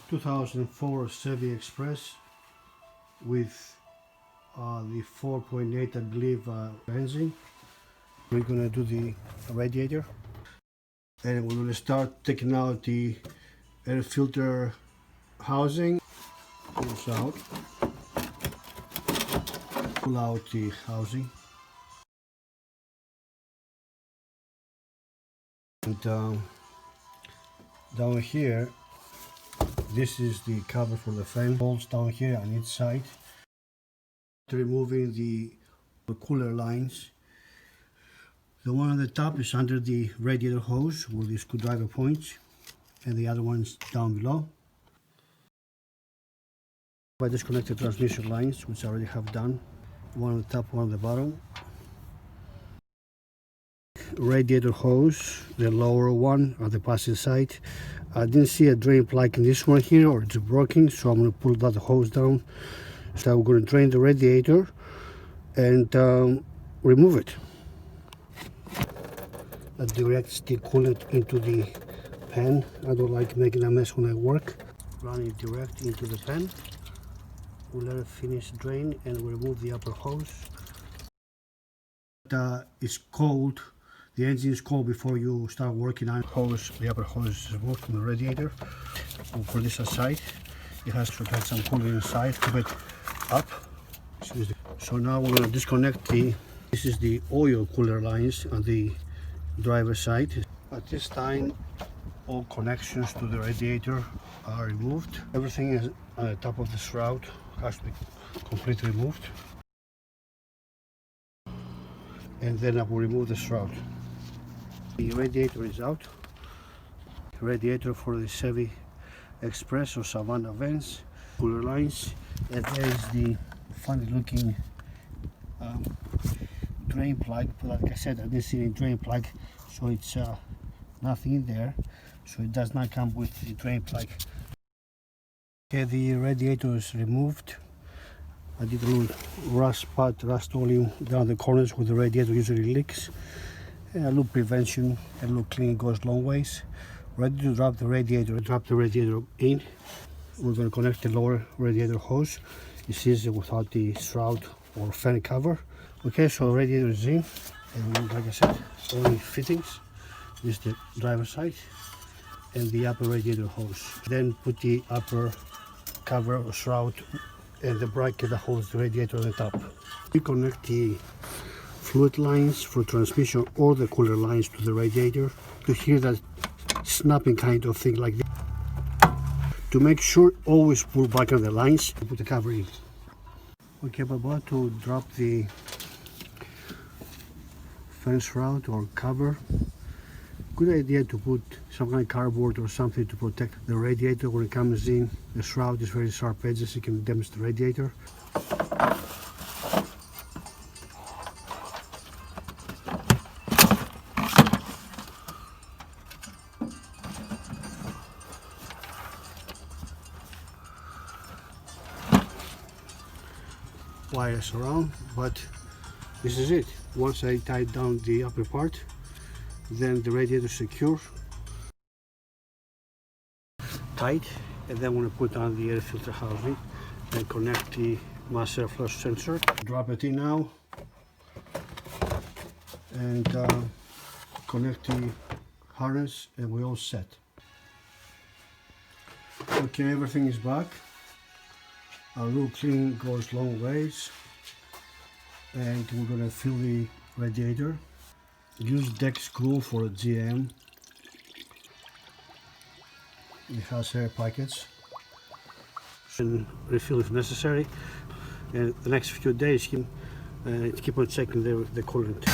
2004 Chevy Express with the 4.8 I believe engine. We're gonna do the radiator and we're gonna start taking out the air filter housing. Pulls out, pull out the housing, and down here this is the cover for the fan. Bolts down here on each side. Removing the cooler lines. The one on the top is under the radiator hose with the screwdriver points, and the other one's down below. I disconnect the transmission lines, which I already have done. One on the top, one on the bottom. Radiator hose, the lower one on the passenger side. I didn't see a drain plug in this one here, or it's broken, so I'm going to pull that hose down. So we're going to drain the radiator and remove it. That directs the coolant into the pan. I don't like making a mess when I work. Run it direct into the pan. We'll let it finish drain and we'll remove the upper hose. It's cold. The engine is cold before you start working on hose. The upper hose is removed from the radiator. We'll put this aside. It has to have some coolant inside, keep it up. So now we're going to disconnect this is the oil cooler lines on the driver's side. At this time, all connections to the radiator are removed. Everything is on the top of the shroud, has to be completely removed. And then I will remove the shroud. The radiator is out. Radiator for the Chevy Express or Savana vans, cooler lines, and there is the funny looking drain plug. But like I said, I didn't see any drain plug, so it's nothing in there, so it does not come with the drain plug. Okay, the radiator is removed. I did a little rust oil down the corners where the radiator usually leaks. And a little prevention, a little cleaning goes long ways. Ready to drop the radiator. Drop the radiator in. We're going to connect the lower radiator hose. This is without the shroud or fan cover. Okay, so the radiator is in, and like I said, only fittings. This is the driver's side and the upper radiator hose. Then put the upper cover or shroud and the bracket that holds the radiator on the top. We connect the fluid lines for transmission or the cooler lines to the radiator. To hear that snapping kind of thing like that. To make sure, always pull back on the lines and put the cover in. Okay, I'm about to drop the fan shroud or cover. Good idea to put some kind of cardboard or something to protect the radiator when it comes in. The shroud is very sharp edges, it can damage the radiator. Wires around, but this is it. Once I tie down the upper part, then the radiator is secure, tight, and then I'm going to put on the air filter housing and connect the mass airflow sensor. Drop it in now and connect the harness, and we're all set. Okay, everything is back. A little cleaning goes long ways, and we're going to fill the radiator. Use deck screw for a GM. It has air pockets. And refill if necessary. And the next few days, keep on checking the coolant.